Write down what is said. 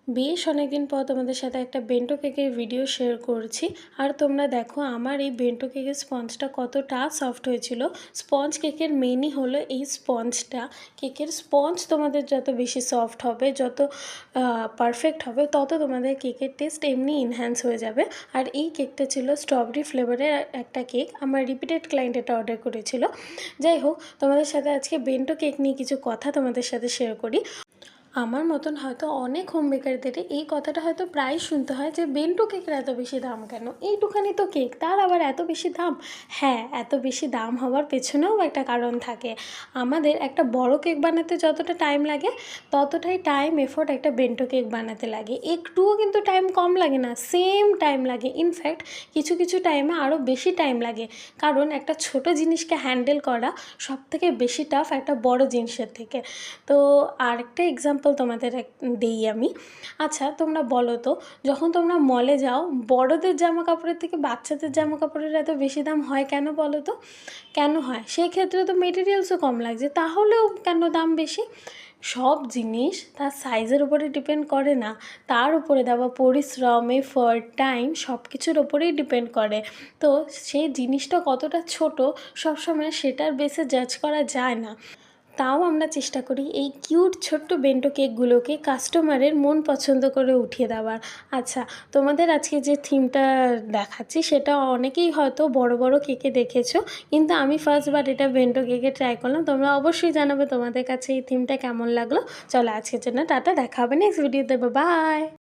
বেশ অনেকদিন পর তোমাদের সাথে একটা বেন্টো কেকের ভিডিও শেয়ার করছি। আর তোমরা দেখো আমার এই বেন্টো কেকের স্পঞ্জটা কতটা সফট হয়েছিল। স্পঞ্জ কেকের মেনই হলো এই স্পঞ্জটা। কেকের স্পঞ্জ তোমাদের যত বেশি সফট হবে, যত পারফেক্ট হবে, তত তোমাদের কেকের টেস্ট এমনি এনহ্যান্স হয়ে যাবে। আর এই কেকটা ছিল স্ট্রবেরি ফ্লেভারের একটা কেক। আমার রিপিটেড ক্লায়েন্ট এটা অর্ডার করেছিল। যাই হোক, তোমাদের সাথে আজকে বেন্টো কেক নিয়ে কিছু কথা তোমাদের সাথে শেয়ার করি। আমার মতন হয়তো অনেক হোম বেকারদের এই কথাটা হয়তো প্রায় শুনতে হয় যে বেন্টো কেকের এত বেশি দাম কেন, এইটুখানি তো কেক, তার আবার এত বেশি দাম। হ্যাঁ, এত বেশি দাম হওয়ার পেছনেও একটা কারণ থাকে। আমাদের একটা বড় কেক বানাতে যতটা টাইম লাগে, ততটাই টাইম এফোর্ট একটা বেন্টো কেক বানাতে লাগে। একটুও কিন্তু টাইম কম লাগে না, সেম টাইম লাগে। ইনফ্যাক্ট কিছু কিছু টাইমে আরও বেশি টাইম লাগে, কারণ একটা ছোট জিনিসকে হ্যান্ডেল করা সবথেকে বেশি টাফ একটা বড় জিনিসের থেকে। তো আরেকটা এক্সাম্পল তোমাদের দিই আমি। আচ্ছা, তোমরা বলো তো, যখন তোমরা মলে যাও, বড়দের জামা কাপড়ের থেকে বাচ্চাদের জামা কাপড়ের এত বেশি দাম হয় কেন বলো তো? কেন হয়? সেই ক্ষেত্রে তো মেটেরিয়ালসও কম লাগছে, তাহলেও কেন দাম বেশি? সব জিনিস তার সাইজের উপরে ডিপেন্ড করে না, তার উপরে দেওয়া পরিশ্রম, এফর্ট, টাইম সব কিছুর ওপরেই ডিপেন্ড করে। তো সেই জিনিসটা কতটা ছোট সবসময় সেটার বেসে জাজ করা যায় না। তাও আমরা চেষ্টা করি এই কিউট ছোট্ট বেন্টো কেকগুলোকে কাস্টমারের মন পছন্দ করে উঠিয়ে দেওয়ার। আচ্ছা, তোমাদের আজকে যে থিমটা দেখাচ্ছি সেটা অনেকেই হয়তো বড় বড় কেকে দেখেছো, কিন্তু আমি ফার্স্টবার এটা বেন্টো কেকে ট্রাই করলাম। তোমরা অবশ্যই জানাবে তোমাদের কাছে এই থিমটা কেমন লাগলো। চলো, আজকের জন্য টাটা, দেখা হবে নেক্সট ভিডিওতে। বাই।